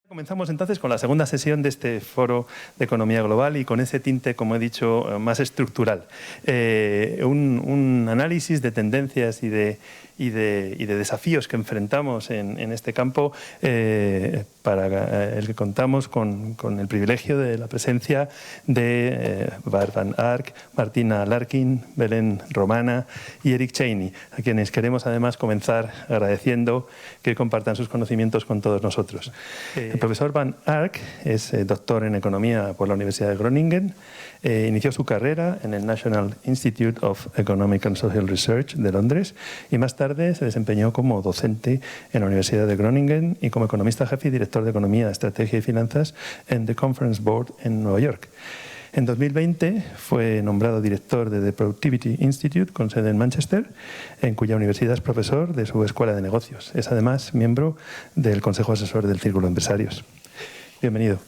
Comenzamos entonces con la segunda sesión de este foro de economía global y con ese tinte, como he dicho, más estructural. Un análisis de tendencias y de desafíos que enfrentamos en este campo, para el que contamos con el privilegio de la presencia de Bart van Ark, Martina Larkin, Belén Romana y Eric Cheney, a quienes queremos además comenzar agradeciendo que compartan sus conocimientos con todos nosotros. El profesor Van Ark es doctor en Economía por la Universidad de Groningen. Inició su carrera en el National Institute of Economic and Social Research de Londres y más tarde se desempeñó como docente en la Universidad de Groningen y como economista jefe y director de Economía, Estrategia y Finanzas en The Conference Board en Nueva York. En 2020 fue nombrado director de The Productivity Institute, con sede en Manchester, en cuya universidad es profesor de su escuela de negocios. Es además miembro del Consejo Asesor del Círculo de Empresarios. Bienvenido.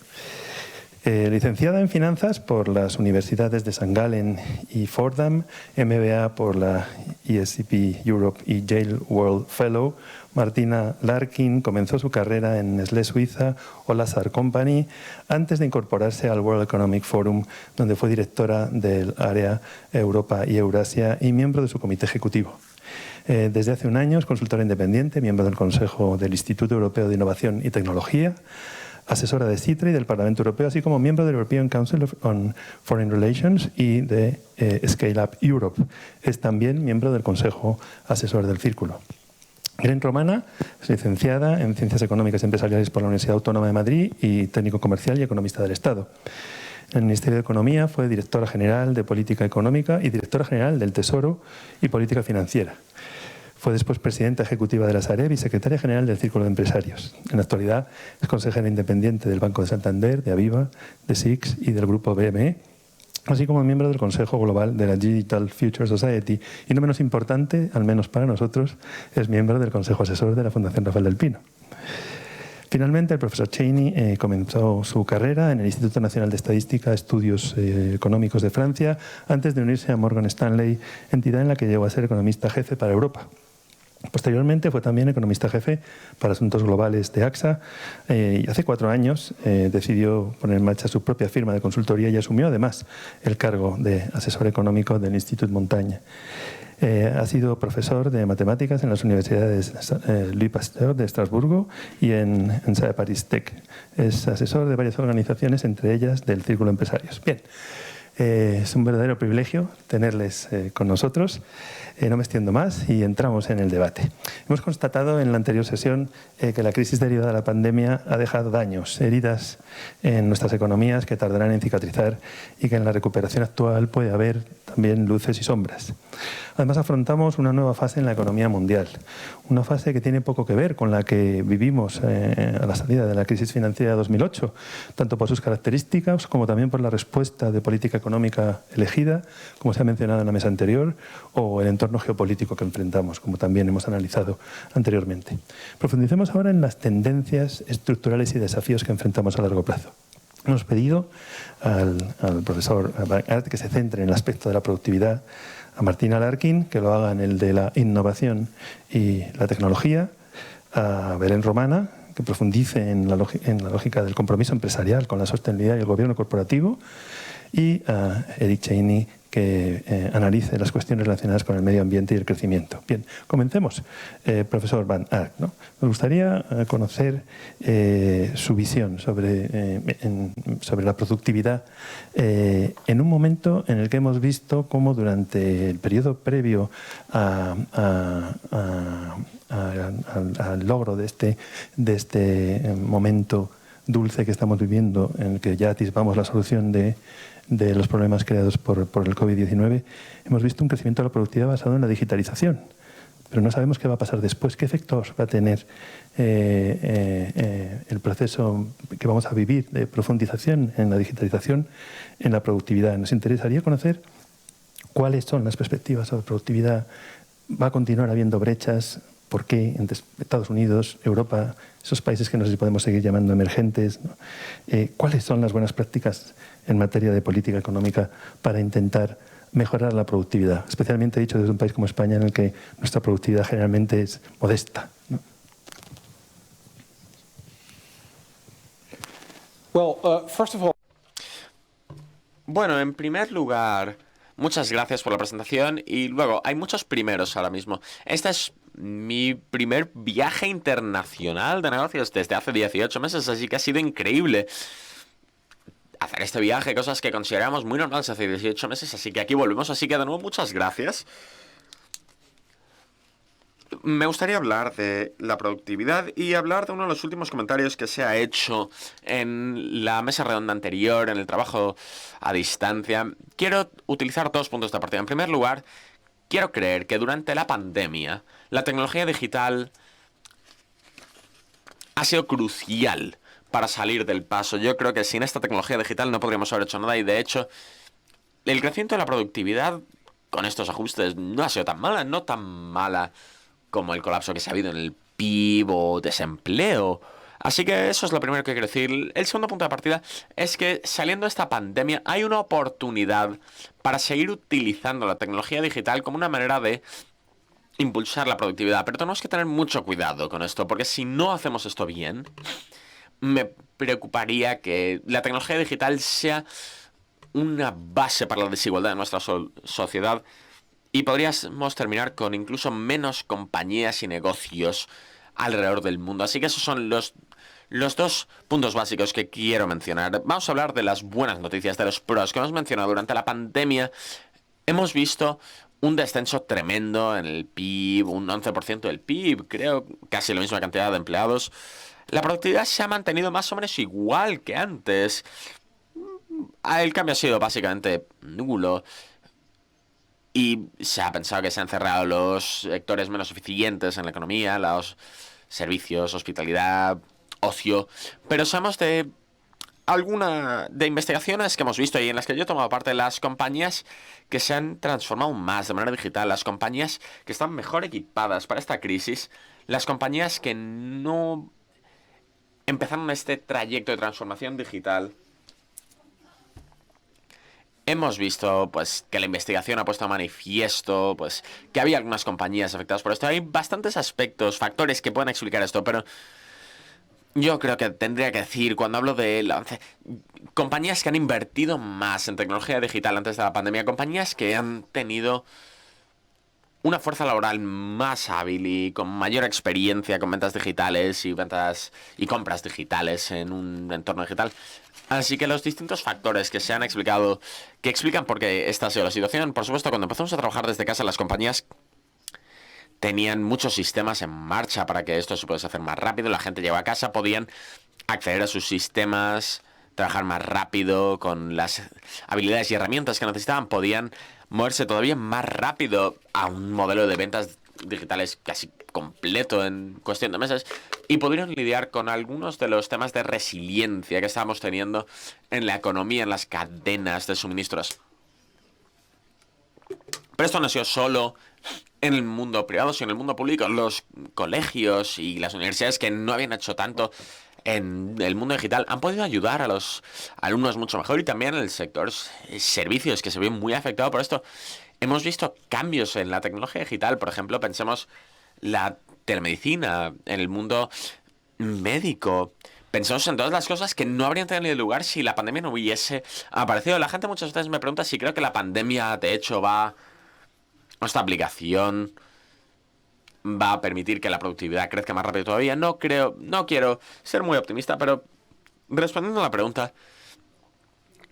Licenciada en Finanzas por las universidades de St. Gallen y Fordham, MBA por la ESCP Europe y Yale World Fellow, Martina Larkin comenzó su carrera en Nestlé Suiza o Lazard Company antes de incorporarse al World Economic Forum, donde fue directora del área Europa y Eurasia y miembro de su comité ejecutivo. Desde hace un año es consultora independiente, miembro del Consejo del Instituto Europeo de Innovación y Tecnología, asesora de CITRE y del Parlamento Europeo, así como miembro del European Council on Foreign Relations y de Scale Up Europe. Es también miembro del Consejo Asesor del Círculo. Belén Romana es licenciada en Ciencias Económicas y Empresariales por la Universidad Autónoma de Madrid y técnico comercial y economista del Estado. En el Ministerio de Economía fue directora general de Política Económica y directora general del Tesoro y Política Financiera. Fue después presidenta ejecutiva de la Sareb y secretaria general del Círculo de Empresarios. En la actualidad es consejera independiente del Banco de Santander, de Aviva, de SIX y del Grupo BME, así como miembro del Consejo Global de la Digital Future Society y, no menos importante, al menos para nosotros, es miembro del Consejo Asesor de la Fundación Rafael del Pino. Finalmente, el profesor Cheney comenzó su carrera en el Instituto Nacional de Estadística, Estudios Económicos de Francia, antes de unirse a Morgan Stanley, entidad en la que llegó a ser economista jefe para Europa. Posteriormente fue también economista jefe para asuntos globales de AXA y hace 4 años decidió poner en marcha su propia firma de consultoría y asumió además el cargo de asesor económico del Institut Montaigne. Ha sido profesor de matemáticas en las universidades Louis Pasteur de Estrasburgo y en Paris Tech. Es asesor de varias organizaciones, entre ellas del Círculo de Empresarios. Bien. Es un verdadero privilegio tenerles con nosotros. No me extiendo más y entramos en el debate. Hemos constatado en la anterior sesión que la crisis derivada de la pandemia ha dejado daños, heridas en nuestras economías que tardarán en cicatrizar y que en la recuperación actual puede haber también luces y sombras. Además, afrontamos una nueva fase en la economía mundial, una fase que tiene poco que ver con la que vivimos a la salida de la crisis financiera de 2008, tanto por sus características como también por la respuesta de política económica elegida, como se ha mencionado en la mesa anterior, o el entorno geopolítico que enfrentamos, como también hemos analizado anteriormente. Profundicemos ahora en las tendencias estructurales y desafíos que enfrentamos a largo plazo. Hemos pedido al profesor Van Ark que se centre en el aspecto de la productividad, a Martina Larkin que lo haga en el de la innovación y la tecnología, a Belén Romana que profundice en la lógica del compromiso empresarial con la sostenibilidad y el gobierno corporativo, y a Eric Cheney que analice las cuestiones relacionadas con el medio ambiente y el crecimiento. Bien, comencemos. Profesor Van Ark, ¿no? Me gustaría conocer su visión sobre la productividad en un momento en el que hemos visto cómo durante el periodo previo al logro de este momento dulce que estamos viviendo, en el que ya atisbamos la solución de los problemas creados por el COVID-19, hemos visto un crecimiento de la productividad basado en la digitalización. Pero no sabemos qué va a pasar después, qué efectos va a tener el proceso que vamos a vivir de profundización en la digitalización en la productividad. Nos interesaría conocer cuáles son las perspectivas sobre productividad. ¿Va a continuar habiendo brechas por qué entre Estados Unidos, Europa, esos países que no sé si podemos seguir llamando emergentes, ¿no? ¿Cuáles son las buenas prácticas en materia de política económica para intentar mejorar la productividad? Especialmente dicho desde un país como España, en el que nuestra productividad generalmente es modesta, ¿no? Bueno, en primer lugar, muchas gracias por la presentación y luego, hay muchos primeros ahora mismo. Este es mi primer viaje internacional de negocios desde hace 18 meses, así que ha sido increíble hacer este viaje, cosas que consideramos muy normales hace 18 meses, así que aquí volvemos, así que de nuevo muchas gracias. Me gustaría hablar de la productividad y hablar de uno de los últimos comentarios que se ha hecho en la mesa redonda anterior, en el trabajo a distancia. Quiero utilizar dos puntos de partida. En primer lugar, quiero creer que durante la pandemia, la tecnología digital ha sido crucial para salir del paso. Yo creo que sin esta tecnología digital no podríamos haber hecho nada y, de hecho, el crecimiento de la productividad con estos ajustes no ha sido tan mala, no tan mala como el colapso que se ha habido en el PIB o desempleo. Así que eso es lo primero que quiero decir. El segundo punto de partida es que saliendo de esta pandemia hay una oportunidad para seguir utilizando la tecnología digital como una manera de impulsar la productividad. Pero tenemos que tener mucho cuidado con esto, porque si no hacemos esto bien, me preocuparía que la tecnología digital sea una base para la desigualdad de nuestra sociedad. Y podríamos terminar con incluso menos compañías y negocios alrededor del mundo. Así que esos son los dos puntos básicos que quiero mencionar. Vamos a hablar de las buenas noticias, de los pros que hemos mencionado. Durante la pandemia hemos visto un descenso tremendo en el PIB, un 11% del PIB, creo, casi la misma cantidad de empleados. La productividad se ha mantenido más o menos igual que antes. El cambio ha sido básicamente nulo. Y se ha pensado que se han cerrado los sectores menos eficientes en la economía, los servicios, hospitalidad, ocio. Pero sabemos de alguna de investigaciones que hemos visto y en las que yo he tomado parte, las compañías que se han transformado más de manera digital, las compañías que están mejor equipadas para esta crisis, las compañías que no empezaron este trayecto de transformación digital. Hemos visto, pues, que la investigación ha puesto a manifiesto, pues, que había algunas compañías afectadas por esto. Hay bastantes aspectos, factores que pueden explicar esto, pero yo creo que tendría que decir, cuando hablo de compañías que han invertido más en tecnología digital antes de la pandemia, compañías que han tenido una fuerza laboral más hábil y con mayor experiencia con ventas digitales y ventas y compras digitales en un entorno digital. Así que los distintos factores que se han explicado, que explican por qué esta ha sido la situación, por supuesto, cuando empezamos a trabajar desde casa, las compañías tenían muchos sistemas en marcha para que esto se pudiese hacer más rápido. La gente llegaba a casa, podían acceder a sus sistemas, trabajar más rápido con las habilidades y herramientas que necesitaban, podían moverse todavía más rápido a un modelo de ventas digitales casi completo en cuestión de meses y pudieron lidiar con algunos de los temas de resiliencia que estábamos teniendo en la economía, en las cadenas de suministros. Pero esto no ha sido solo en el mundo privado, sino en el mundo público. Los colegios y las universidades que no habían hecho tanto en el mundo digital han podido ayudar a los alumnos mucho mejor, y también en el sector servicios, que se ve muy afectado por esto. Hemos visto cambios en la tecnología digital, por ejemplo, pensemos la telemedicina, en el mundo médico. Pensemos en todas las cosas que no habrían tenido lugar si la pandemia no hubiese aparecido. La gente muchas veces me pregunta si creo que la pandemia, de hecho, esta aplicación va a permitir que la productividad crezca más rápido todavía. No creo, no quiero ser muy optimista, pero respondiendo a la pregunta,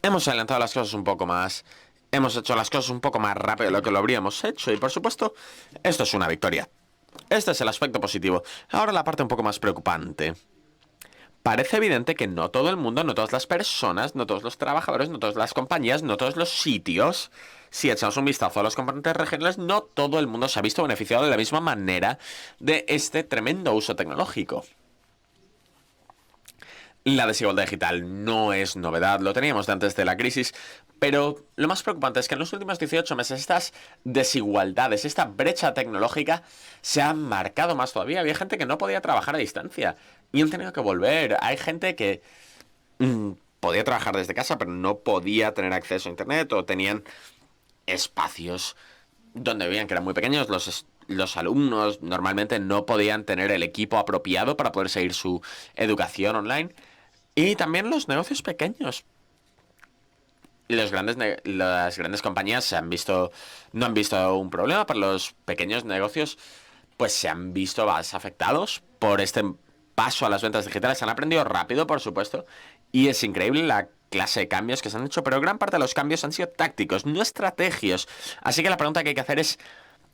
hemos adelantado las cosas un poco más. Hemos hecho las cosas un poco más rápido de lo que lo habríamos hecho y, por supuesto, esto es una victoria. Este es el aspecto positivo. Ahora la parte un poco más preocupante. Parece evidente que no todo el mundo, no todas las personas, no todos los trabajadores, no todas las compañías, no todos los sitios, si echamos un vistazo a los componentes regionales, no todo el mundo se ha visto beneficiado de la misma manera de este tremendo uso tecnológico. La desigualdad digital no es novedad, lo teníamos de antes de la crisis, pero lo más preocupante es que en los últimos 18 meses estas desigualdades, esta brecha tecnológica se ha marcado más todavía. Había gente que no podía trabajar a distancia y han tenido que volver. Hay gente que podía trabajar desde casa, pero no podía tener acceso a internet o tenían espacios donde vivían que eran muy pequeños. Los alumnos normalmente no podían tener el equipo apropiado para poder seguir su educación online. Y también los negocios pequeños. Las grandes compañías no han visto un problema, pero los pequeños negocios pues se han visto más afectados por este paso a las ventas digitales. Se han aprendido rápido, por supuesto, y es increíble la clase de cambios que se han hecho, pero gran parte de los cambios han sido tácticos, no estrategios. Así que la pregunta que hay que hacer es,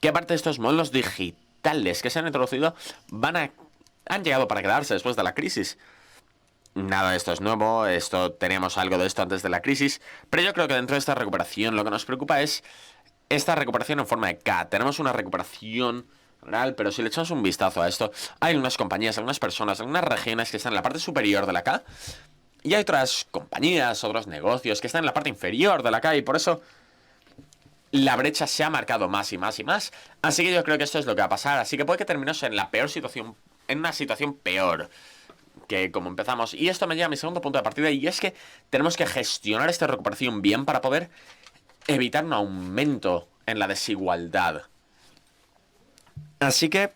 ¿qué parte de estos modelos digitales que se han introducido han llegado para quedarse después de la crisis? Nada de esto es nuevo, teníamos algo de esto antes de la crisis, pero yo creo que dentro de esta recuperación lo que nos preocupa es esta recuperación en forma de K. Tenemos una recuperación real, pero si le echamos un vistazo a esto, hay algunas compañías, algunas personas, algunas regiones que están en la parte superior de la K, y hay otras compañías, otros negocios que están en la parte inferior de la K, y por eso la brecha se ha marcado más y más y más. Así que yo creo que esto es lo que va a pasar, así que puede que terminemos en la peor situación, en una situación peor que como empezamos. Y esto me lleva a mi segundo punto de partida, y es que tenemos que gestionar esta recuperación bien para poder evitar un aumento en la desigualdad. Así que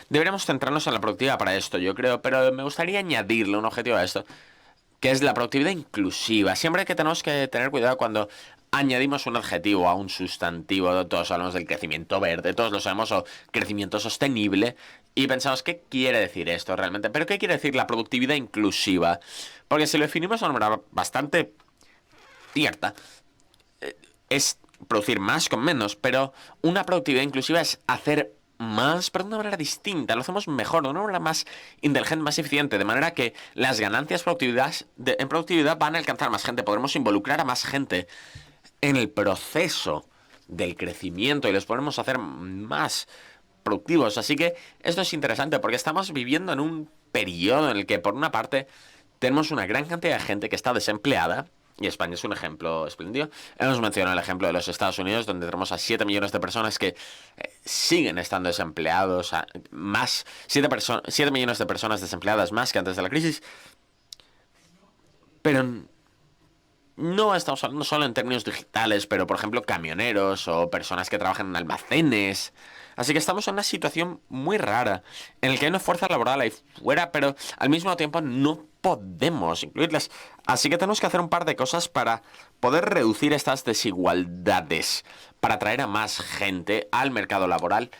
deberíamos centrarnos en la productividad para esto, yo creo, pero me gustaría añadirle un objetivo a esto, que es la productividad inclusiva. Siempre que tenemos que tener cuidado cuando añadimos un adjetivo a un sustantivo. Todos hablamos del crecimiento verde, todos lo sabemos, o crecimiento sostenible, y pensamos, ¿qué quiere decir esto realmente? ¿Pero qué quiere decir la productividad inclusiva? Porque si lo definimos de una manera bastante cierta, es producir más con menos, pero una productividad inclusiva es hacer más, pero de una manera distinta, lo hacemos mejor, de una manera más inteligente, más eficiente, de manera que las ganancias en productividad van a alcanzar más gente, podremos involucrar a más gente en el proceso del crecimiento y les podremos hacer más productivos. Así que esto es interesante porque estamos viviendo en un periodo en el que, por una parte, tenemos una gran cantidad de gente que está desempleada, y España es un ejemplo espléndido. Hemos mencionado el ejemplo de los Estados Unidos, donde tenemos a 7 millones de personas que siguen estando desempleados, más 7 millones de personas desempleadas más que antes de la crisis. Pero no estamos hablando solo en términos digitales, pero por ejemplo camioneros o personas que trabajan en almacenes. Así que estamos en una situación muy rara, en la que hay una fuerza laboral ahí fuera, pero al mismo tiempo no podemos incluirlas. Así que tenemos que hacer un par de cosas para poder reducir estas desigualdades, para atraer a más gente al mercado laboral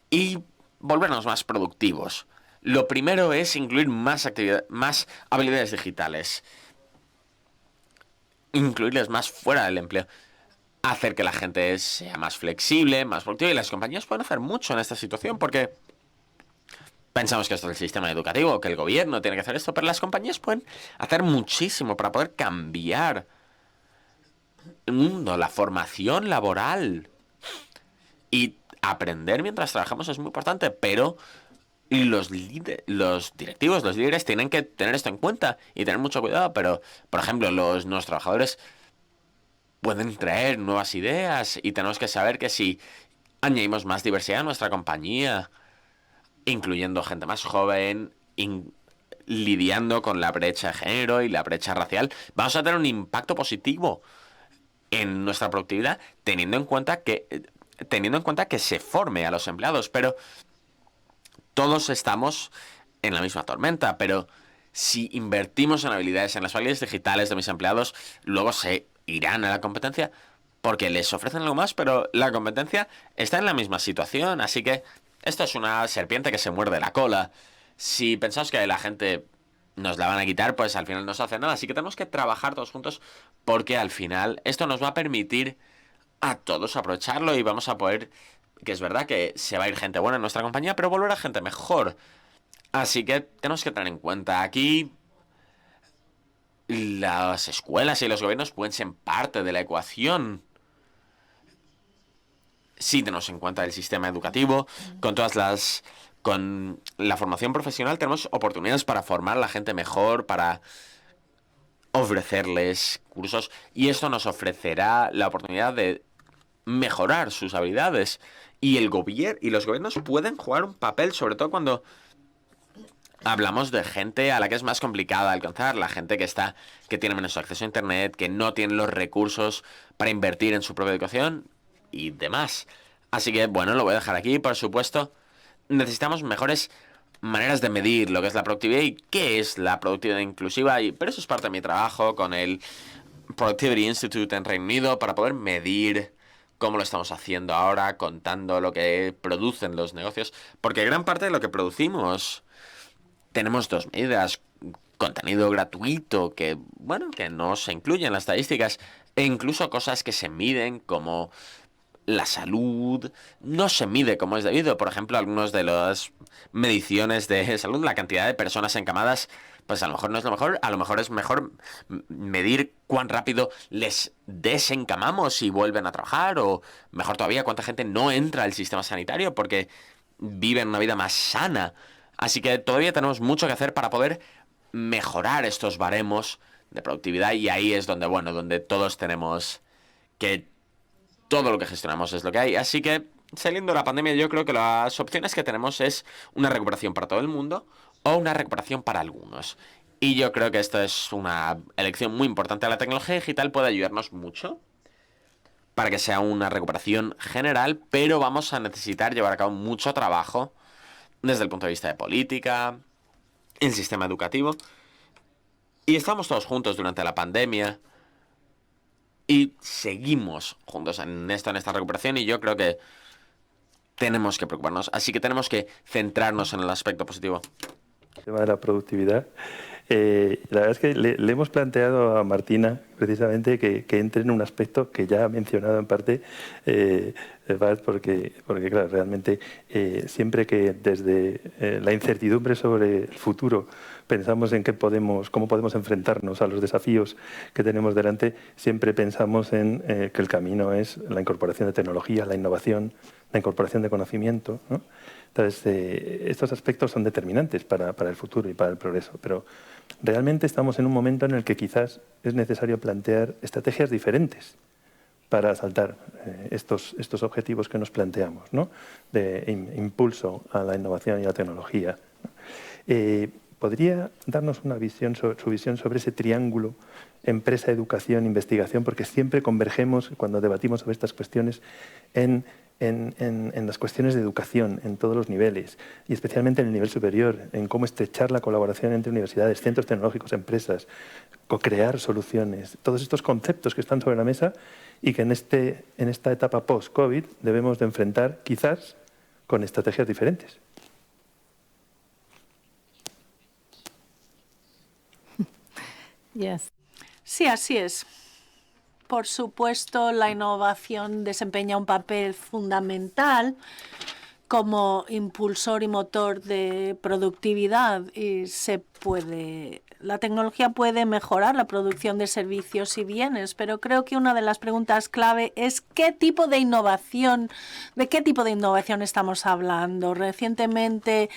y volvernos más productivos. Lo primero es incluir más habilidades digitales. Incluirles más fuera del empleo. Hacer que la gente sea más flexible, más productiva. Y las compañías pueden hacer mucho en esta situación porque pensamos que esto es el sistema educativo, que el gobierno tiene que hacer esto, pero las compañías pueden hacer muchísimo para poder cambiar el mundo, la formación laboral. Y aprender mientras trabajamos es muy importante, pero los directivos, los líderes tienen que tener esto en cuenta y tener mucho cuidado. Pero, por ejemplo, nuevos trabajadores pueden traer nuevas ideas y tenemos que saber que si añadimos más diversidad a nuestra compañía, incluyendo gente más joven, lidiando con la brecha de género y la brecha racial, vamos a tener un impacto positivo en nuestra productividad, teniendo en cuenta que se forme a los empleados. Pero todos estamos en la misma tormenta, pero si invertimos en habilidades, en las habilidades digitales de mis empleados, luego se irán a la competencia porque les ofrecen algo más, pero la competencia está en la misma situación. Así que esto es una serpiente que se muerde la cola. Si pensamos que la gente nos la van a quitar, pues al final no se hace nada. Así que tenemos que trabajar todos juntos porque al final esto nos va a permitir a todos aprovecharlo y vamos a poder, que es verdad que se va a ir gente buena en nuestra compañía, pero volverá gente mejor. Así que tenemos que tener en cuenta aquí las escuelas y los gobiernos pueden ser parte de la ecuación. Sí tenemos en cuenta el sistema educativo, con todas las con la formación profesional tenemos oportunidades para formar a la gente mejor, para ofrecerles cursos, y esto nos ofrecerá la oportunidad de mejorar sus habilidades. Y el gobierno y los gobiernos pueden jugar un papel, sobre todo cuando hablamos de gente a la que es más complicada alcanzar, la gente que tiene menos acceso a internet, que no tiene los recursos para invertir en su propia educación y demás. Así que, bueno, lo voy a dejar aquí, por supuesto. Necesitamos mejores maneras de medir lo que es la productividad y qué es la productividad inclusiva, pero eso es parte de mi trabajo con el Productivity Institute en Reino Unido para poder medir cómo lo estamos haciendo ahora, contando lo que producen los negocios, porque gran parte de lo que producimos tenemos dos medidas: contenido gratuito que, bueno, que no se incluye en las estadísticas, e incluso cosas que se miden como la salud no se mide como es debido. Por ejemplo, algunas de las mediciones de salud, la cantidad de personas encamadas, pues a lo mejor no es lo mejor. A lo mejor es mejor medir cuán rápido les desencamamos y vuelven a trabajar, o mejor todavía, cuánta gente no entra al sistema sanitario porque viven una vida más sana. Así que todavía tenemos mucho que hacer para poder mejorar estos baremos de productividad, y ahí es donde, bueno, donde todos tenemos que todo lo que gestionamos es lo que hay. Así que, saliendo de la pandemia, yo creo que las opciones que tenemos es una recuperación para todo el mundo o una recuperación para algunos. Y yo creo que esto es una elección muy importante. La tecnología digital puede ayudarnos mucho para que sea una recuperación general, pero vamos a necesitar llevar a cabo mucho trabajo desde el punto de vista de política, el sistema educativo. Y estamos todos juntos durante la pandemia. Y seguimos juntos en esta recuperación, y yo creo que tenemos que preocuparnos. Así que tenemos que centrarnos en el aspecto positivo. El tema de la productividad. La verdad es que le hemos planteado a Martina precisamente que entre en un aspecto que ya ha mencionado en parte Bart, porque claro, realmente siempre que desde la incertidumbre sobre el futuro pensamos en cómo podemos enfrentarnos a los desafíos que tenemos delante, siempre pensamos en que el camino es la incorporación de tecnología, la innovación, la incorporación de conocimiento, ¿no? Entonces, estos aspectos son determinantes para el futuro y para el progreso, pero realmente estamos en un momento en el que quizás es necesario plantear estrategias diferentes para asaltar estos objetivos que nos planteamos, ¿no? De impulso a la innovación y la tecnología. ¿Podría darnos su visión sobre ese triángulo empresa, educación, investigación? Porque siempre convergemos, cuando debatimos sobre estas cuestiones, en las cuestiones de educación en todos los niveles, y especialmente en el nivel superior, en cómo estrechar la colaboración entre universidades, centros tecnológicos, empresas, co-crear soluciones, todos estos conceptos que están sobre la mesa y que en esta etapa post-COVID debemos de enfrentar quizás con estrategias diferentes. Yes. Sí, así es. Por supuesto, la innovación desempeña un papel fundamental como impulsor y motor de productividad, y la tecnología puede mejorar la producción de servicios y bienes, pero creo que una de las preguntas clave es de qué tipo de innovación estamos hablando. Recientemente,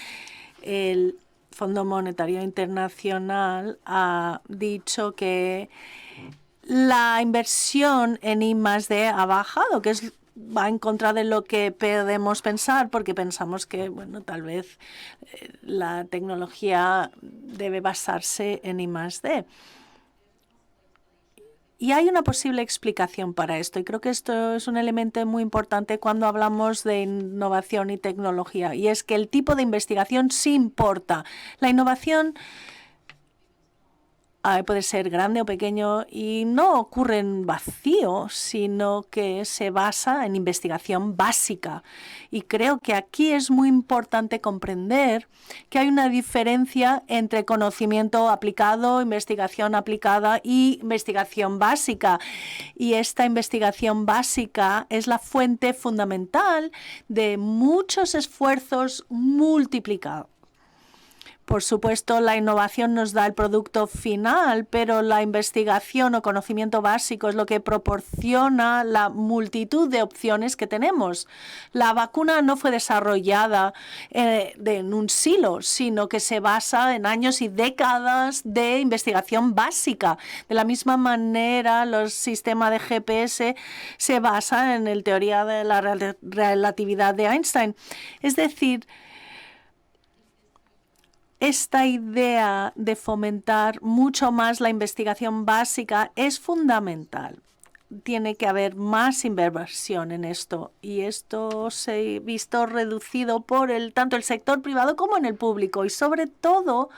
el Fondo Monetario Internacional ha dicho que la inversión en I+D ha bajado, que va en contra de lo que podemos pensar, porque pensamos que, bueno, tal vez la tecnología debe basarse en I+D. Y hay una posible explicación para esto, y creo que esto es un elemento muy importante cuando hablamos de innovación y tecnología, y es que el tipo de investigación sí importa. La innovación puede ser grande o pequeño y no ocurre en vacío, sino que se basa en investigación básica. Y creo que aquí es muy importante comprender que hay una diferencia entre conocimiento aplicado, investigación aplicada y investigación básica. Y esta investigación básica es la fuente fundamental de muchos esfuerzos multiplicados. Por supuesto, la innovación nos da el producto final, pero la investigación o conocimiento básico es lo que proporciona la multitud de opciones que tenemos. La vacuna no fue desarrollada en un silo, sino que se basa en años y décadas de investigación básica. De la misma manera, el sistema de GPS se basa en la teoría de la relatividad de Einstein. Es decir, esta idea de fomentar mucho más la investigación básica es fundamental. Tiene que haber más inversión en esto y esto se ha visto reducido por tanto el sector privado como en el público y sobre todo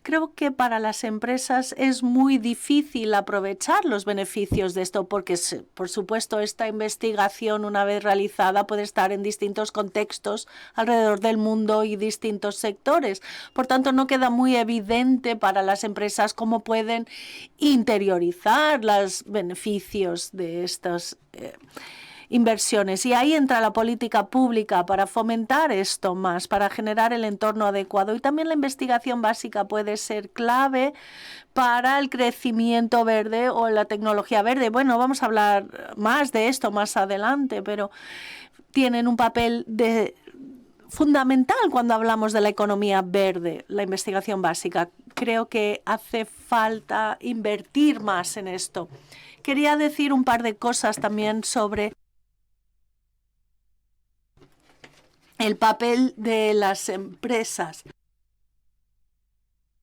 creo que para las empresas es muy difícil aprovechar los beneficios de esto porque, por supuesto, esta investigación una vez realizada puede estar en distintos contextos alrededor del mundo y distintos sectores. Por tanto, no queda muy evidente para las empresas cómo pueden interiorizar los beneficios de estas inversiones. Y ahí entra la política pública para fomentar esto más, para generar el entorno adecuado. Y también la investigación básica puede ser clave para el crecimiento verde o la tecnología verde. Bueno, vamos a hablar más de esto más adelante, pero tienen un papel fundamental cuando hablamos de la economía verde, la investigación básica. Creo que hace falta invertir más en esto. Quería decir un par de cosas también sobre el papel de las empresas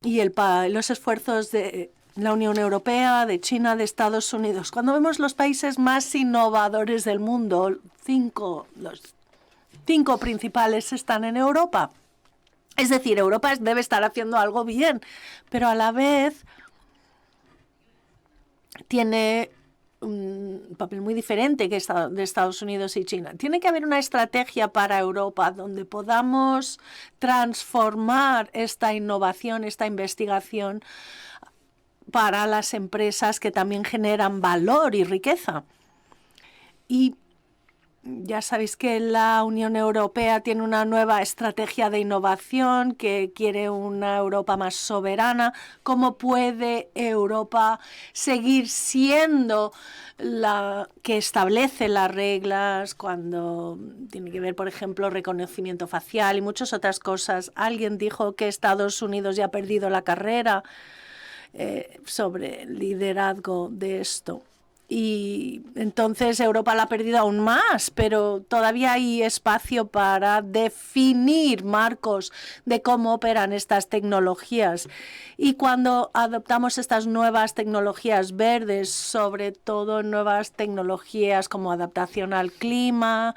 y los esfuerzos de la Unión Europea, de China, de Estados Unidos. Cuando vemos los países más innovadores del mundo, los 5 principales están en Europa. Es decir, Europa debe estar haciendo algo bien, pero a la vez tiene un papel muy diferente que de Estados Unidos y China. Tiene que haber una estrategia para Europa donde podamos transformar esta innovación, esta investigación para las empresas que también generan valor y riqueza. Y ya sabéis que la Unión Europea tiene una nueva estrategia de innovación que quiere una Europa más soberana. ¿Cómo puede Europa seguir siendo la que establece las reglas cuando tiene que ver, por ejemplo, reconocimiento facial y muchas otras cosas? Alguien dijo que Estados Unidos ya ha perdido la carrera sobre el liderazgo de esto. Y entonces Europa la ha perdido aún más, pero todavía hay espacio para definir marcos de cómo operan estas tecnologías. Y cuando adoptamos estas nuevas tecnologías verdes, sobre todo nuevas tecnologías como adaptación al clima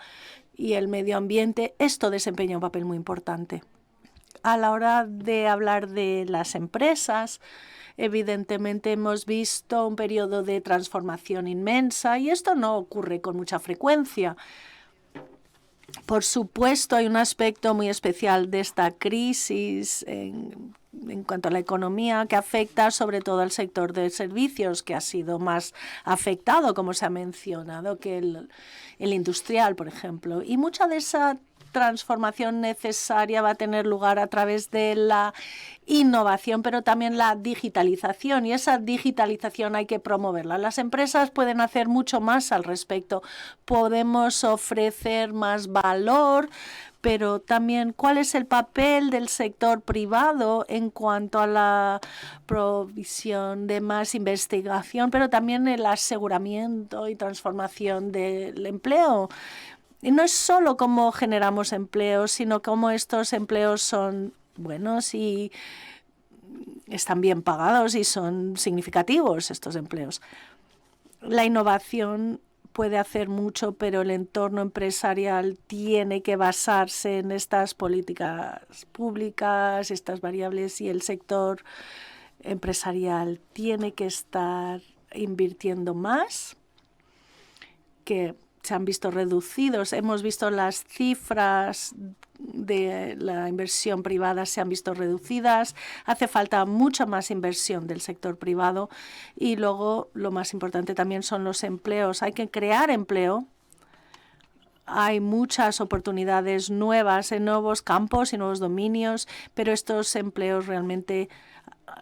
y el medio ambiente, esto desempeña un papel muy importante. A la hora de hablar de las empresas, evidentemente hemos visto un periodo de transformación inmensa y esto no ocurre con mucha frecuencia. Por supuesto, hay un aspecto muy especial de esta crisis en cuanto a la economía que afecta sobre todo al sector de servicios, que ha sido más afectado, como se ha mencionado, que el industrial, por ejemplo. Y mucha de esa transformación necesaria va a tener lugar a través de la innovación, pero también la digitalización, y esa digitalización hay que promoverla. Las empresas pueden hacer mucho más al respecto. Podemos ofrecer más valor, pero también cuál es el papel del sector privado en cuanto a la provisión de más investigación, pero también el aseguramiento y transformación del empleo. Y no es solo cómo generamos empleos, sino cómo estos empleos son buenos y están bien pagados y son significativos estos empleos. La innovación puede hacer mucho, pero el entorno empresarial tiene que basarse en estas políticas públicas, estas variables, y el sector empresarial tiene que estar invirtiendo más, que se han visto reducidos. Hemos visto las cifras de la inversión privada se han visto reducidas. Hace falta mucha más inversión del sector privado. Y luego, lo más importante también son los empleos. Hay que crear empleo. hay muchas oportunidades nuevas en nuevos campos y nuevos dominios, pero estos empleos realmente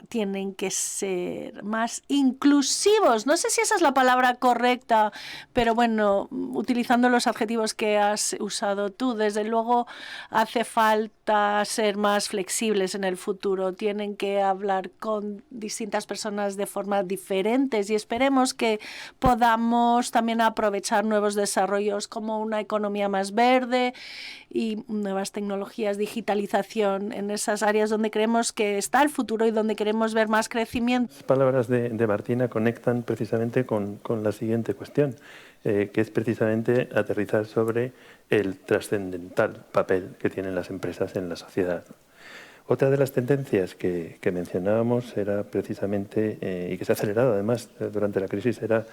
tienen que ser más inclusivos. No sé si esa es la palabra correcta, pero bueno, utilizando los adjetivos que has usado tú, desde luego hace falta ser más flexibles en el futuro. Tienen que hablar con distintas personas de forma diferentes y esperemos que podamos también aprovechar nuevos desarrollos como una economía más verde y nuevas tecnologías, digitalización en esas áreas donde creemos que está el futuro y donde queremos ver más crecimiento. Las palabras de Martina conectan precisamente con la siguiente cuestión, que es precisamente aterrizar sobre el trascendental papel que tienen las empresas en la sociedad. Otra de las tendencias que mencionábamos era precisamente, y que se ha acelerado además durante la crisis, era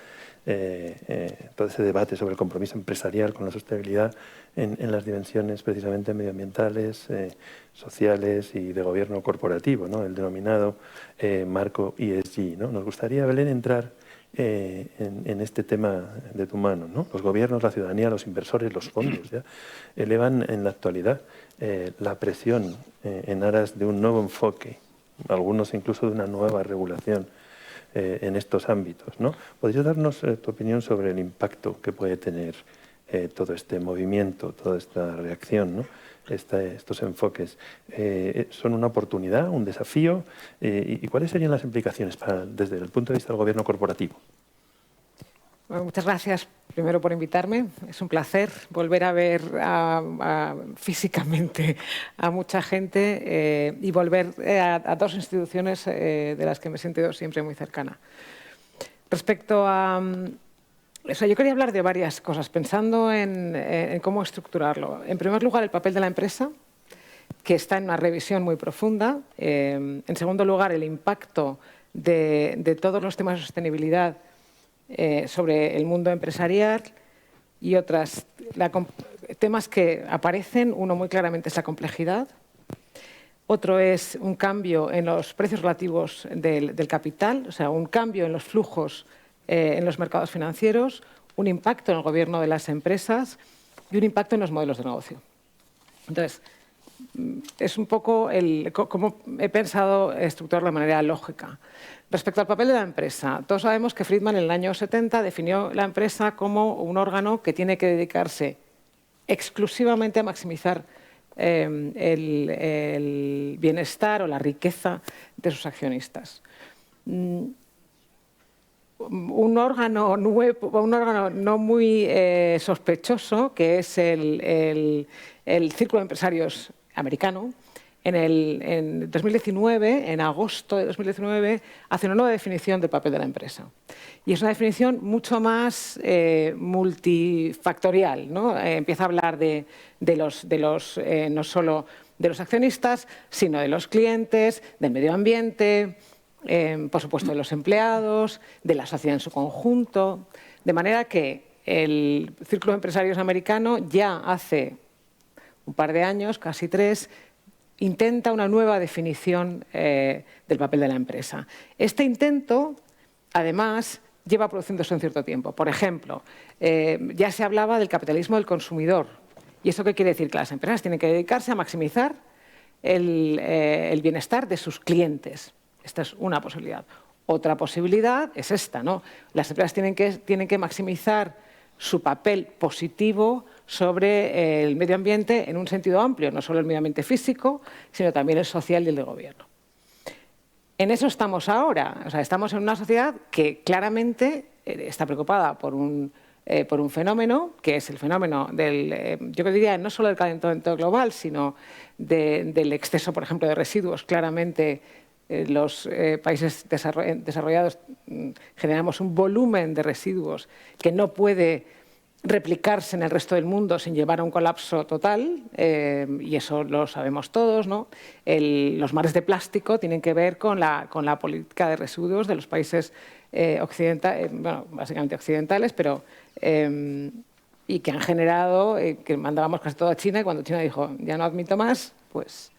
todo ese debate sobre el compromiso empresarial con la sostenibilidad en las dimensiones precisamente medioambientales, sociales y de gobierno corporativo, ¿no? El denominado marco ESG, ¿no? Nos gustaría, Belén, entrar en este tema de tu mano, ¿no? Los gobiernos, la ciudadanía, los inversores, los fondos ya elevan en la actualidad la presión en aras de un nuevo enfoque, algunos incluso de una nueva regulación en estos ámbitos, ¿no? ¿Podrías darnos tu opinión sobre el impacto que puede tener todo este movimiento, toda esta reacción, ¿no? Estos enfoques? ¿Son una oportunidad, un desafío? ¿Y cuáles serían las implicaciones desde el punto de vista del gobierno corporativo? Bueno, muchas gracias primero por invitarme. Es un placer volver a ver físicamente a mucha gente y volver a dos instituciones de las que me he sentido siempre muy cercana. Respecto a... yo quería hablar de varias cosas, pensando en cómo estructurarlo. En primer lugar, el papel de la empresa, que está en una revisión muy profunda. En segundo lugar, el impacto de todos los temas de sostenibilidad sobre el mundo empresarial y otros temas que aparecen. Uno muy claramente es la complejidad. Otro es un cambio en los precios relativos del capital, o sea, un cambio en los flujos en los mercados financieros, un impacto en el gobierno de las empresas y un impacto en los modelos de negocio. Entonces, es un poco cómo he pensado estructurarlo de manera lógica. Respecto al papel de la empresa, todos sabemos que Friedman en el año 70 definió la empresa como un órgano que tiene que dedicarse exclusivamente a maximizar el bienestar o la riqueza de sus accionistas. Un órgano no muy sospechoso, que es el Círculo de Empresarios americano, en 2019, en agosto de 2019, hace una nueva definición del papel de la empresa. Y es una definición mucho más multifactorial, ¿no? Empieza a hablar no solo de los accionistas, sino de los clientes, del medio ambiente, por supuesto de los empleados, de la sociedad en su conjunto. De manera que el Círculo de Empresarios americano ya hace un par de años, casi 3, intenta una nueva definición del papel de la empresa. Este intento, además, lleva produciéndose en cierto tiempo. Por ejemplo, ya se hablaba del capitalismo del consumidor. ¿Y eso qué quiere decir? Que las empresas tienen que dedicarse a maximizar el bienestar de sus clientes. Esta es una posibilidad. Otra posibilidad es esta, ¿no? Las empresas tienen que maximizar su papel positivo sobre el medio ambiente en un sentido amplio, no solo el medio ambiente físico, sino también el social y el de gobierno. En eso estamos ahora. O sea, estamos en una sociedad que claramente está preocupada por un fenómeno, que es el fenómeno yo diría, no solo del calentamiento global, sino del exceso, por ejemplo, de residuos. Claramente, los países desarrollados generamos un volumen de residuos que no puede replicarse en el resto del mundo sin llevar a un colapso total, y eso lo sabemos todos, ¿no? Los mares de plástico tienen que ver con la política de residuos de los países occidentales, bueno, básicamente occidentales, pero y que han generado, que mandábamos casi todo a China, y cuando China dijo, ya no admito más, pues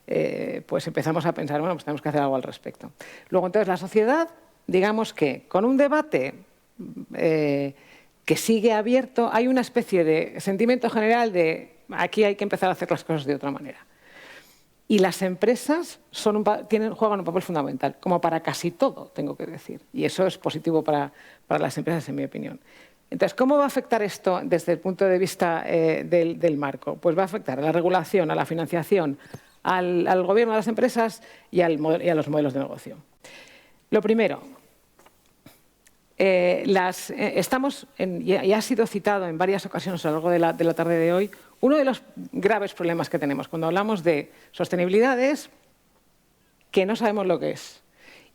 empezamos a pensar, bueno, pues tenemos que hacer algo al respecto. Luego, entonces, la sociedad, digamos que con un debate que sigue abierto. Hay una especie de sentimiento general de aquí hay que empezar a hacer las cosas de otra manera. Y las empresas juegan un papel fundamental, como para casi todo, tengo que decir. Y eso es positivo para las empresas, en mi opinión. Entonces, ¿cómo va a afectar esto desde el punto de vista del marco? Pues va a afectar a la regulación, a la financiación, al gobierno de las empresas y a los modelos de negocio. Lo primero, y ha sido citado en varias ocasiones a lo largo de la tarde de hoy, uno de los graves problemas que tenemos cuando hablamos de sostenibilidad es que no sabemos lo que es.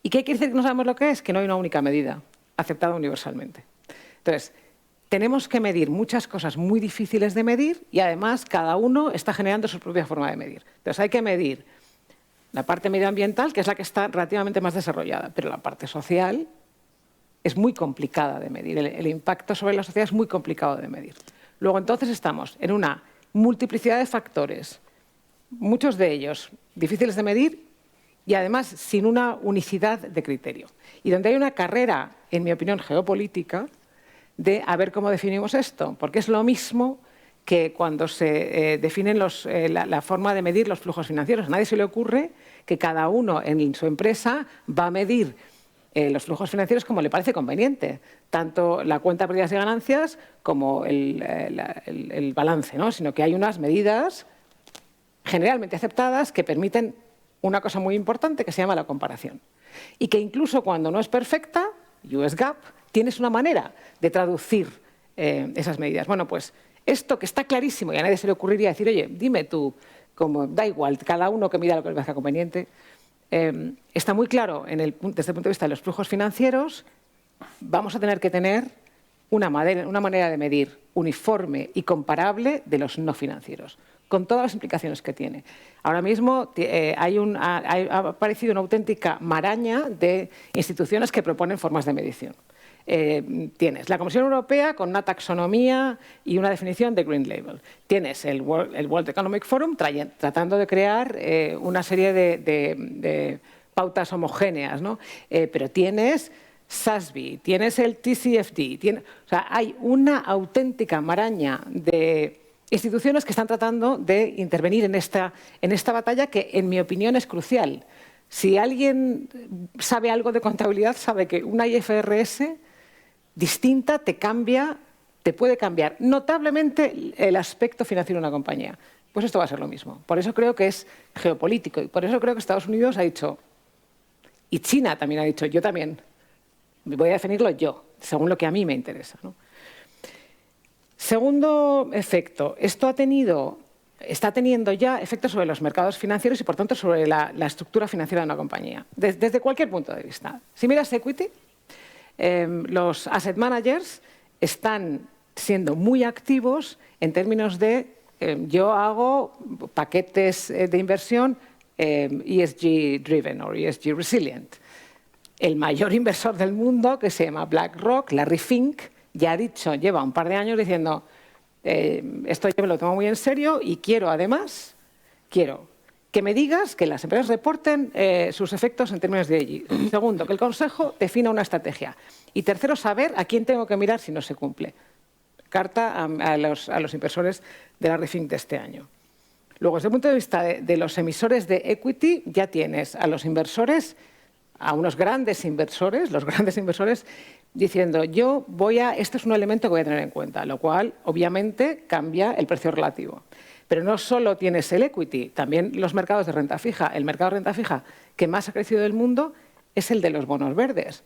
¿Y qué quiere decir que no sabemos lo que es? Que no hay una única medida aceptada universalmente. Entonces, tenemos que medir muchas cosas muy difíciles de medir y además cada uno está generando su propia forma de medir. Entonces, hay que medir la parte medioambiental, que es la que está relativamente más desarrollada, pero la parte social es muy complicada de medir. El impacto sobre la sociedad es muy complicado de medir. Luego, entonces, estamos en una multiplicidad de factores, muchos de ellos difíciles de medir y además sin una unicidad de criterio. Y donde hay una carrera, en mi opinión, geopolítica, de a ver cómo definimos esto, porque es lo mismo que cuando se definen la forma de medir los flujos financieros. A nadie se le ocurre que cada uno en su empresa va a medir los flujos financieros como le parece conveniente, tanto la cuenta de pérdidas y ganancias como el balance, ¿no? Sino que hay unas medidas generalmente aceptadas que permiten una cosa muy importante que se llama la comparación. Y que incluso cuando no es perfecta, US GAAP, tienes una manera de traducir esas medidas. Bueno, pues esto que está clarísimo y a nadie se le ocurriría decir, oye, dime tú, como da igual, cada uno que mida lo que le parezca conveniente, está muy claro desde el punto de vista de los flujos financieros. Vamos a tener que tener una manera de medir uniforme y comparable de los no financieros, con todas las implicaciones que tiene. Ahora mismo ha aparecido una auténtica maraña de instituciones que proponen formas de medición. Tienes la Comisión Europea con una taxonomía y una definición de Green Label. Tienes el World Economic Forum tratando de crear una serie de pautas homogéneas, ¿no? Pero tienes SASB, tienes el TCFD, o sea, hay una auténtica maraña de instituciones que están tratando de intervenir en esta batalla que, en mi opinión, es crucial. Si alguien sabe algo de contabilidad, sabe que una IFRS distinta te puede cambiar notablemente el aspecto financiero de una compañía. Pues esto va a ser lo mismo. Por eso creo que es geopolítico y por eso creo que Estados Unidos ha dicho, y China también ha dicho, yo también, voy a definirlo yo, según lo que a mí me interesa, ¿no? Segundo efecto, esto está teniendo ya efectos sobre los mercados financieros y, por tanto, sobre la estructura financiera de una compañía, desde cualquier punto de vista. Si miras equity, los asset managers están siendo muy activos en términos de yo hago paquetes de inversión ESG driven o ESG resilient. El mayor inversor del mundo, que se llama BlackRock, Larry Fink, ya ha dicho, lleva un par de años diciendo esto yo me lo tomo muy en serio y quiero que me digas que las empresas reporten sus efectos en términos de ESG. Segundo, que el Consejo defina una estrategia. Y tercero, saber a quién tengo que mirar si no se cumple. Carta a los inversores de la Refink de este año. Luego, desde el punto de vista de los emisores de equity, ya tienes a los inversores, a unos grandes inversores, los grandes inversores, diciendo esto es un elemento que voy a tener en cuenta, lo cual obviamente cambia el precio relativo. Pero no solo tienes el equity, también los mercados de renta fija. El mercado de renta fija que más ha crecido del mundo es el de los bonos verdes.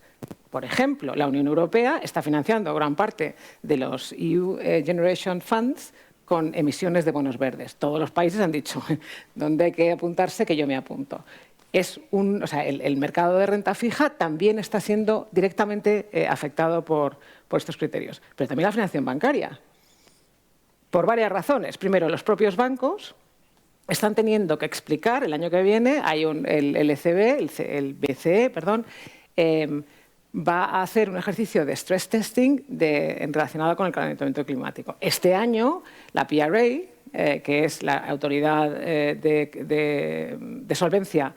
Por ejemplo, la Unión Europea está financiando gran parte de los EU Generation Funds con emisiones de bonos verdes. Todos los países han dicho, donde hay que apuntarse, que yo me apunto. El mercado de renta fija también está siendo directamente afectado por estos criterios. Pero también la financiación bancaria. Por varias razones. Primero, los propios bancos están teniendo que explicar, el año que viene, el BCE, va a hacer un ejercicio de stress testing relacionado con el calentamiento climático. Este año, la PRA, que es la autoridad de solvencia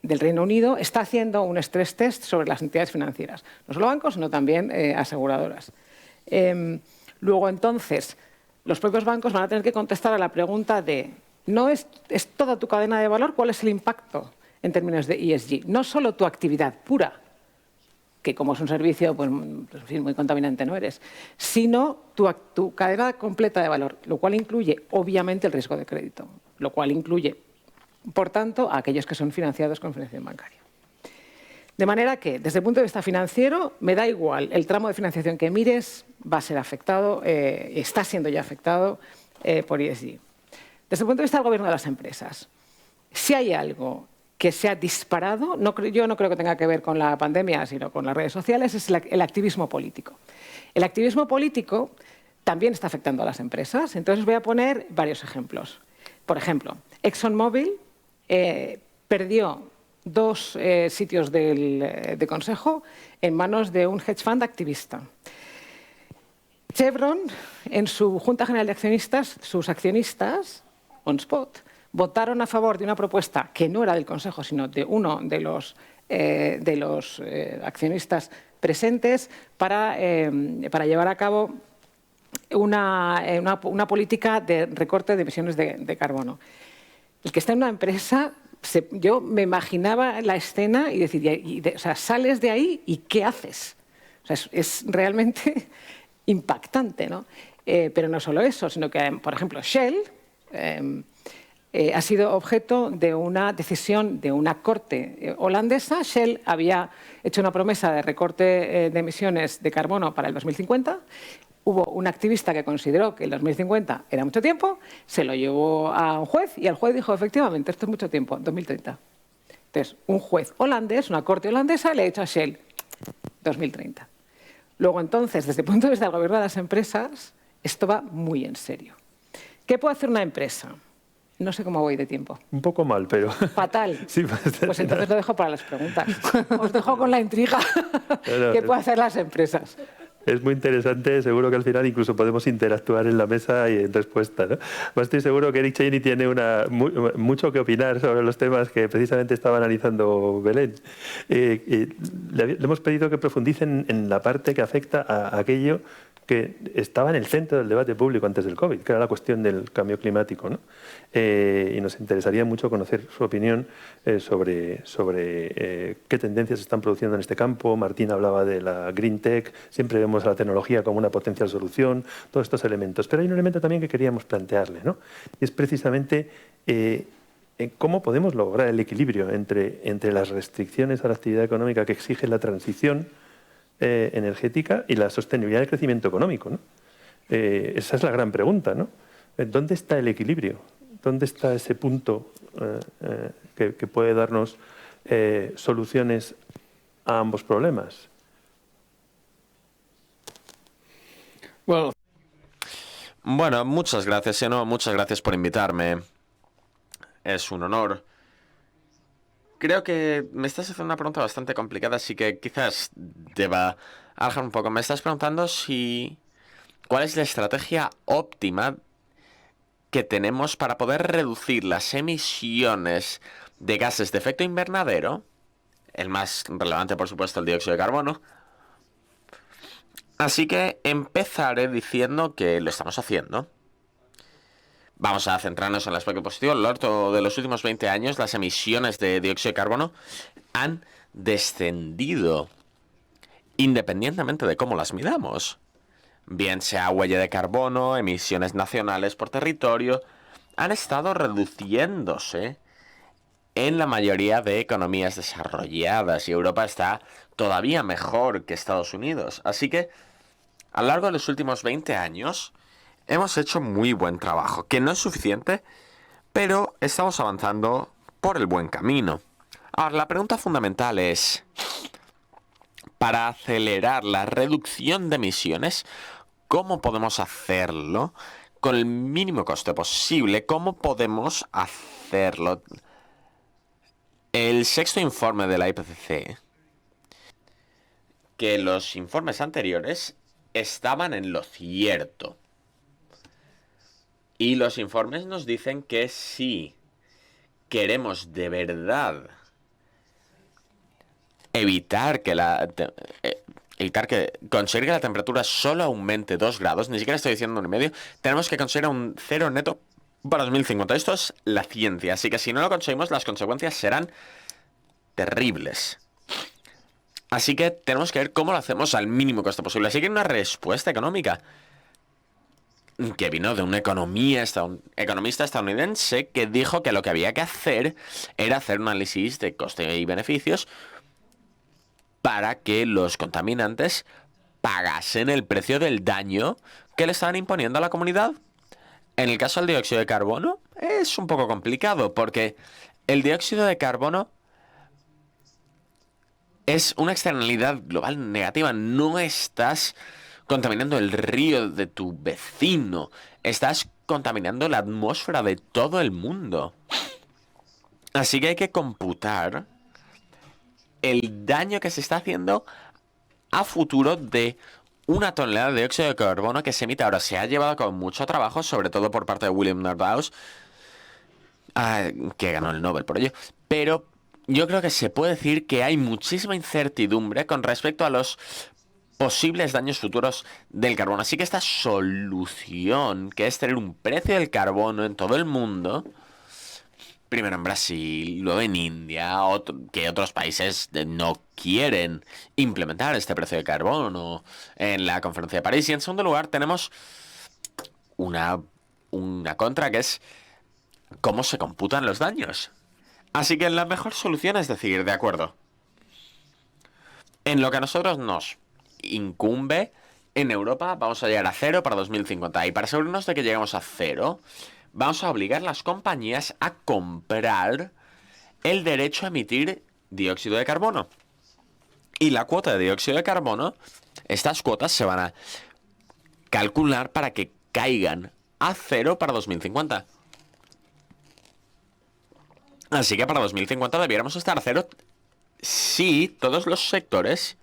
del Reino Unido está haciendo un stress test sobre las entidades financieras. No solo bancos, sino también aseguradoras. Luego, entonces, los propios bancos van a tener que contestar a la pregunta de ¿no es toda tu cadena de valor? ¿Cuál es el impacto en términos de ESG? No solo tu actividad pura, que como es un servicio pues, en fin, muy contaminante no eres, sino tu cadena completa de valor, lo cual incluye, obviamente, el riesgo de crédito, lo cual incluye, por tanto, a aquellos que son financiados con financiación bancaria. De manera que, desde el punto de vista financiero, me da igual el tramo de financiación que mires, va a ser afectado, está siendo ya afectado por ESG. Desde el punto de vista del gobierno de las empresas, si hay algo que se ha disparado, yo no creo que tenga que ver con la pandemia, sino con las redes sociales, es el activismo político. El activismo político también está afectando a las empresas. Entonces, voy a poner varios ejemplos. Por ejemplo, ExxonMobil perdió 2 sitios de consejo en manos de un hedge fund activista. Chevron, en su Junta General de Accionistas, sus accionistas, on spot, votaron a favor de una propuesta que no era del Consejo, sino de uno de los accionistas presentes para llevar a cabo una política de recorte de emisiones de carbono. El que está en una empresa, yo me imaginaba la escena y decía, o sea, sales de ahí y ¿qué haces? O sea, es realmente impactante, ¿no? Pero no solo eso, sino que, por ejemplo, Shell ha sido objeto de una decisión de una corte holandesa. Shell había hecho una promesa de recorte de emisiones de carbono para el 2050. Hubo un activista que consideró que el 2050 era mucho tiempo, se lo llevó a un juez y el juez dijo, efectivamente, esto es mucho tiempo, 2030. Entonces, un juez holandés, una corte holandesa, le ha dicho a Shell 2030. Luego, entonces, desde el punto de vista del gobierno de las empresas, esto va muy en serio. ¿Qué puede hacer una empresa? No sé cómo voy de tiempo. Un poco mal, pero... Fatal. Sí, bastante. Pues entonces lo dejo para las preguntas. Os dejo con la intriga. ¿Qué pueden hacer las empresas? Es muy interesante, seguro que al final incluso podemos interactuar en la mesa y en respuesta, ¿no? Más estoy seguro que Eric Cheney tiene mucho que opinar sobre los temas que precisamente estaba analizando Belén. Le hemos pedido que profundicen en la parte que afecta a aquello que estaba en el centro del debate público antes del COVID, que era la cuestión del cambio climático, ¿no? Y nos interesaría mucho conocer su opinión sobre qué tendencias se están produciendo en este campo. Martín hablaba de la Green Tech, siempre vemos a la tecnología como una potencial solución, todos estos elementos. Pero hay un elemento también que queríamos plantearle, ¿no? Y es precisamente cómo podemos lograr el equilibrio entre las restricciones a la actividad económica que exige la transición energética y la sostenibilidad del crecimiento económico, ¿no? Esa es la gran pregunta, ¿no? ¿Dónde está el equilibrio? ¿Dónde está ese punto que puede darnos soluciones a ambos problemas? Bueno, muchas gracias, Eno. Muchas gracias por invitarme. Es un honor. Creo que me estás haciendo una pregunta bastante complicada, así que quizás deba alejar un poco. Me estás preguntando cuál es la estrategia óptima que tenemos para poder reducir las emisiones de gases de efecto invernadero. El más relevante, por supuesto, el dióxido de carbono. Así que empezaré diciendo que lo estamos haciendo. Vamos a centrarnos en el aspecto positivo. A lo largo de los últimos 20 años, las emisiones de dióxido de carbono han descendido independientemente de cómo las midamos. Bien sea huella de carbono, emisiones nacionales por territorio, han estado reduciéndose en la mayoría de economías desarrolladas y Europa está todavía mejor que Estados Unidos. Así que, a lo largo de los últimos 20 años, hemos hecho muy buen trabajo, que no es suficiente, pero estamos avanzando por el buen camino. Ahora, la pregunta fundamental es, para acelerar la reducción de emisiones, ¿cómo podemos hacerlo con el mínimo coste posible? ¿Cómo podemos hacerlo? El sexto informe de la IPCC, que los informes anteriores estaban en lo cierto. Y los informes nos dicen que si queremos de verdad evitar que conseguir que la temperatura solo aumente 2 grados, ni siquiera estoy diciendo 1,5, tenemos que conseguir un cero neto para 2050. Esto es la ciencia, así que si no lo conseguimos, las consecuencias serán terribles. Así que tenemos que ver cómo lo hacemos al mínimo coste posible. Así que hay una respuesta económica que vino de un economista estadounidense que dijo que lo que había que hacer era hacer un análisis de coste y beneficios para que los contaminantes pagasen el precio del daño que le estaban imponiendo a la comunidad. En el caso del dióxido de carbono es un poco complicado porque el dióxido de carbono es una externalidad global negativa. No estás contaminando el río de tu vecino, estás contaminando la atmósfera de todo el mundo. Así que hay que computar el daño que se está haciendo a futuro de una tonelada de dióxido de carbono que se emite ahora. Se ha llevado con mucho trabajo, sobre todo por parte de William Nordhaus, que ganó el Nobel por ello. Pero yo creo que se puede decir que hay muchísima incertidumbre con respecto a los posibles daños futuros del carbono. Así que esta solución, que es tener un precio del carbono en todo el mundo, primero en Brasil, luego en India, que otros países no quieren implementar este precio de carbono en la conferencia de París. Y en segundo lugar tenemos una contra, que es cómo se computan los daños. Así que la mejor solución es decir, de acuerdo, en lo que a nosotros nos incumbe, en Europa vamos a llegar a 0 para 2050. Y para asegurarnos de que lleguemos a 0, vamos a obligar a las compañías a comprar el derecho a emitir dióxido de carbono. Y la cuota de dióxido de carbono, estas cuotas se van a calcular para que caigan a 0 para 2050. Así que para 2050 debiéramos estar a 0 si todos los sectores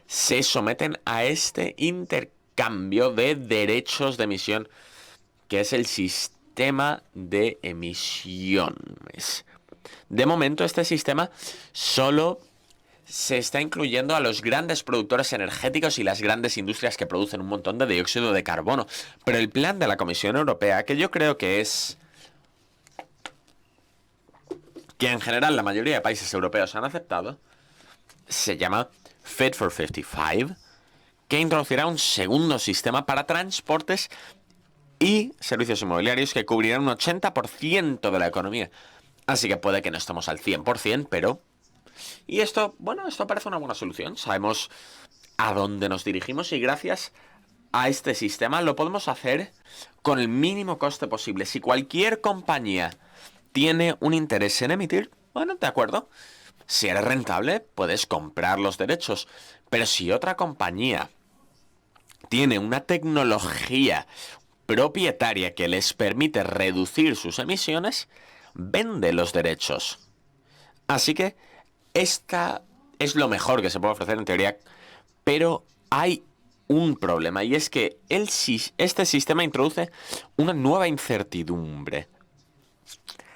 se someten a este intercambio de derechos de emisión, que es el sistema de emisiones. De momento, este sistema solo se está incluyendo a los grandes productores energéticos y las grandes industrias que producen un montón de dióxido de carbono. Pero el plan de la Comisión Europea, que yo creo que es que en general la mayoría de países europeos han aceptado, se llama Fit for 55, que introducirá un segundo sistema para transportes y servicios inmobiliarios que cubrirán un 80% de la economía. Así que puede que no estemos al 100%, pero... Y esto parece una buena solución. Sabemos a dónde nos dirigimos y gracias a este sistema lo podemos hacer con el mínimo coste posible. Si cualquier compañía tiene un interés en emitir, bueno, de acuerdo. Si eres rentable, puedes comprar los derechos. Pero si otra compañía tiene una tecnología propietaria que les permite reducir sus emisiones, vende los derechos. Así que esta es lo mejor que se puede ofrecer en teoría, pero hay un problema y es que este sistema introduce una nueva incertidumbre.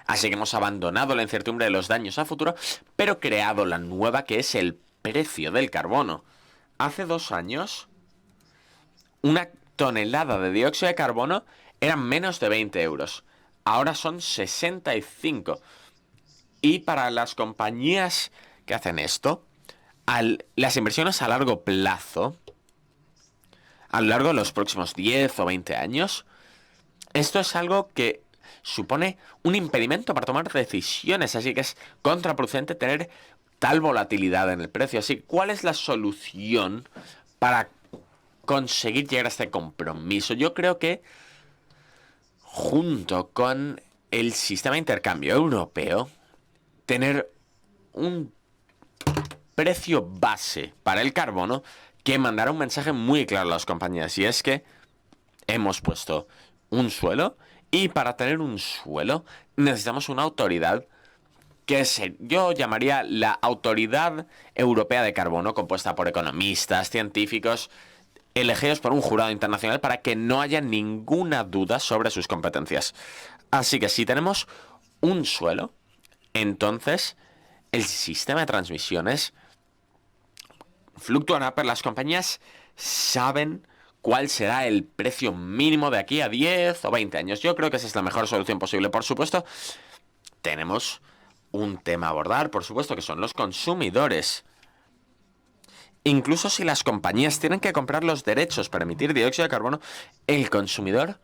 Así que hemos abandonado la incertidumbre de los daños a futuro, pero creado la nueva, que es el precio del carbono. Hace 2 años, una tonelada de dióxido de carbono eran menos de 20 euros. Ahora son 65. Y para las compañías que hacen esto, las inversiones a largo plazo, a lo largo de los próximos 10 o 20 años, esto es algo que supone un impedimento para tomar decisiones, así que es contraproducente tener tal volatilidad en el precio. Así que, ¿cuál es la solución para conseguir llegar a este compromiso? Yo creo que junto con el sistema de intercambio europeo, tener un precio base para el carbono que mandará un mensaje muy claro a las compañías, y es que hemos puesto un suelo. Y para tener un suelo necesitamos una autoridad que yo llamaría la Autoridad Europea de Carbono, compuesta por economistas, científicos, elegidos por un jurado internacional para que no haya ninguna duda sobre sus competencias. Así que si tenemos un suelo, entonces el sistema de transmisiones fluctuará, pero las compañías saben cuál será el precio mínimo de aquí a 10 o 20 años. Yo creo que esa es la mejor solución posible. Por supuesto, tenemos un tema a abordar, por supuesto, que son los consumidores. Incluso si las compañías tienen que comprar los derechos para emitir dióxido de carbono, el consumidor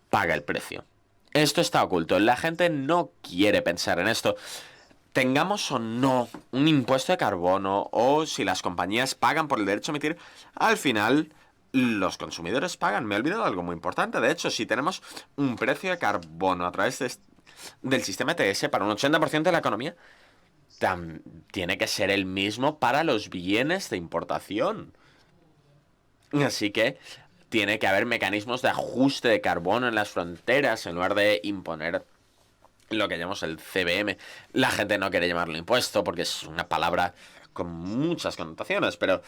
paga el precio. Esto está oculto. La gente no quiere pensar en esto. Tengamos o no un impuesto de carbono, o si las compañías pagan por el derecho a emitir, al final los consumidores pagan. Me he olvidado algo muy importante. De hecho, si tenemos un precio de carbono a través del sistema ETS para un 80% de la economía, tiene que ser el mismo para los bienes de importación. Así que tiene que haber mecanismos de ajuste de carbono en las fronteras en lugar de imponer lo que llamamos el CBM. La gente no quiere llamarlo impuesto porque es una palabra con muchas connotaciones, pero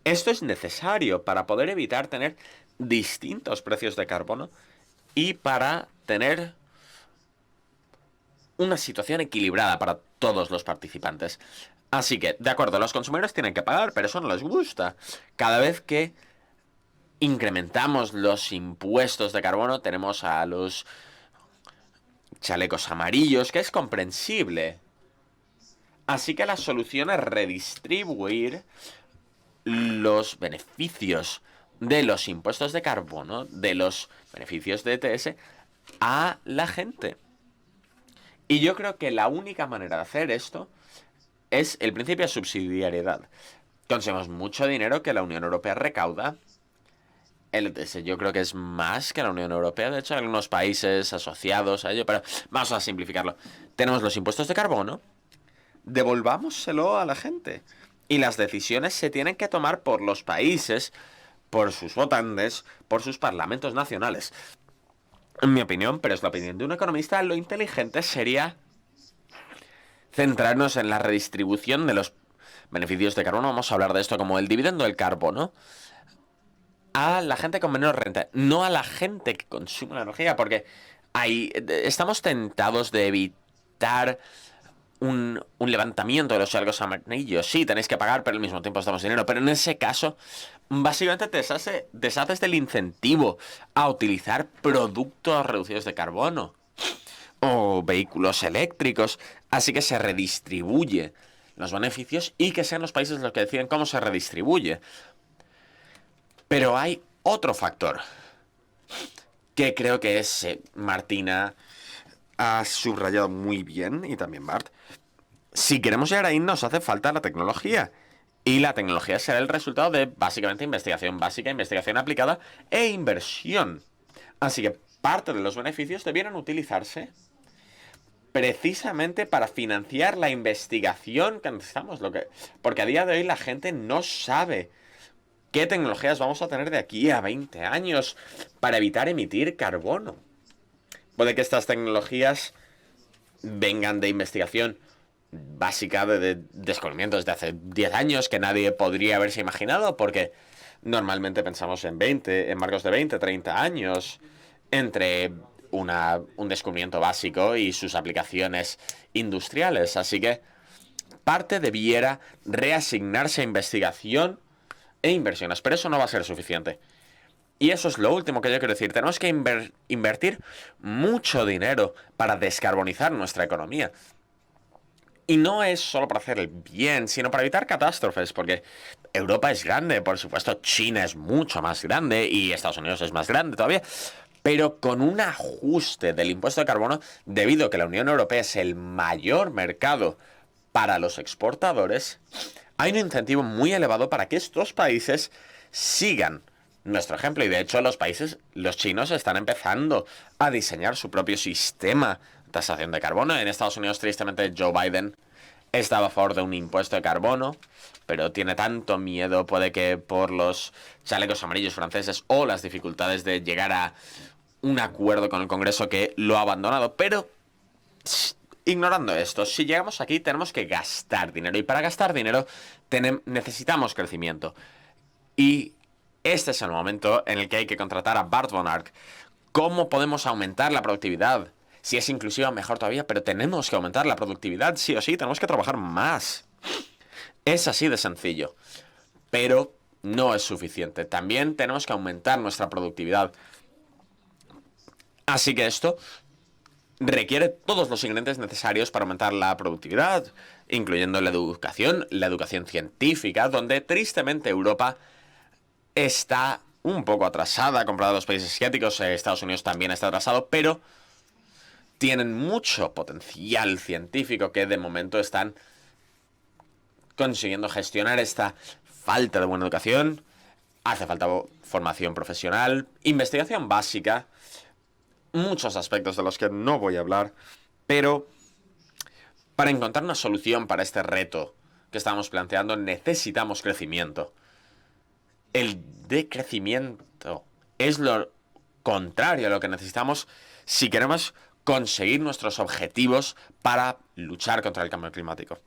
esto es necesario para poder evitar tener distintos precios de carbono y para tener una situación equilibrada para todos los participantes. Así que, de acuerdo, los consumidores tienen que pagar, pero eso no les gusta. Cada vez que incrementamos los impuestos de carbono, tenemos a los chalecos amarillos, que es comprensible. Así que la solución es redistribuir los beneficios de los impuestos de carbono, de los beneficios de ETS, a la gente. Y yo creo que la única manera de hacer esto es el principio de subsidiariedad. Conseguimos mucho dinero que la Unión Europea recauda. El ETS yo creo que es más que la Unión Europea. De hecho, hay algunos países asociados a ello, pero vamos a simplificarlo. Tenemos los impuestos de carbono. Devolvámoselo a la gente. Y las decisiones se tienen que tomar por los países, por sus votantes, por sus parlamentos nacionales. En mi opinión, pero es la opinión de un economista, lo inteligente sería centrarnos en la redistribución de los beneficios de carbono. Vamos a hablar de esto como el dividendo del carbono a la gente con menor renta, no a la gente que consume la energía, porque estamos tentados de evitar un levantamiento de los chalecos amarillos. Sí, tenéis que pagar, pero al mismo tiempo os damos dinero. Pero en ese caso, básicamente te deshaces del incentivo a utilizar productos reducidos de carbono o vehículos eléctricos. Así que se redistribuye los beneficios y que sean los países los que deciden cómo se redistribuye. Pero hay otro factor que creo que es Martina ha subrayado muy bien, y también Bart. Si queremos llegar ahí, nos hace falta la tecnología. Y la tecnología será el resultado de, básicamente, investigación básica, investigación aplicada e inversión. Así que parte de los beneficios debieran utilizarse precisamente para financiar la investigación que necesitamos. Porque a día de hoy la gente no sabe qué tecnologías vamos a tener de aquí a 20 años para evitar emitir carbono. Puede que estas tecnologías vengan de investigación básica de descubrimientos de hace 10 años que nadie podría haberse imaginado, porque normalmente pensamos en marcos de 20, 30 años entre un descubrimiento básico y sus aplicaciones industriales. Así que parte debiera reasignarse a investigación e inversiones, pero eso no va a ser suficiente. Y eso es lo último que yo quiero decir. Tenemos que invertir mucho dinero para descarbonizar nuestra economía. Y no es solo para hacer el bien, sino para evitar catástrofes, porque Europa es grande, por supuesto, China es mucho más grande y Estados Unidos es más grande todavía, pero con un ajuste del impuesto de carbono, debido a que la Unión Europea es el mayor mercado para los exportadores, hay un incentivo muy elevado para que estos países sigan nuestro ejemplo. Y de hecho los chinos están empezando a diseñar su propio sistema de tasación de carbono. En Estados Unidos, tristemente, Joe Biden estaba a favor de un impuesto de carbono, pero tiene tanto miedo, puede que por los chalecos amarillos franceses o las dificultades de llegar a un acuerdo con el Congreso, que lo ha abandonado. Pero ignorando esto, si llegamos aquí tenemos que gastar dinero, y para gastar dinero necesitamos crecimiento. Y este es el momento en el que hay que contratar a Bart Van Ark. ¿Cómo podemos aumentar la productividad Si es inclusiva, mejor todavía, pero tenemos que aumentar la productividad, sí o sí, tenemos que trabajar más. Es así de sencillo. Pero no es suficiente. También tenemos que aumentar nuestra productividad. Así que esto requiere todos los ingredientes necesarios para aumentar la productividad, incluyendo la educación científica, donde tristemente Europa está un poco atrasada comparado a los países asiáticos. Estados Unidos también está atrasado, pero tienen mucho potencial científico que de momento están consiguiendo gestionar esta falta de buena educación. Hace falta formación profesional, investigación básica, muchos aspectos de los que no voy a hablar, pero para encontrar una solución para este reto que estamos planteando necesitamos crecimiento. El decrecimiento es lo contrario a lo que necesitamos si queremos conseguir nuestros objetivos para luchar contra el cambio climático.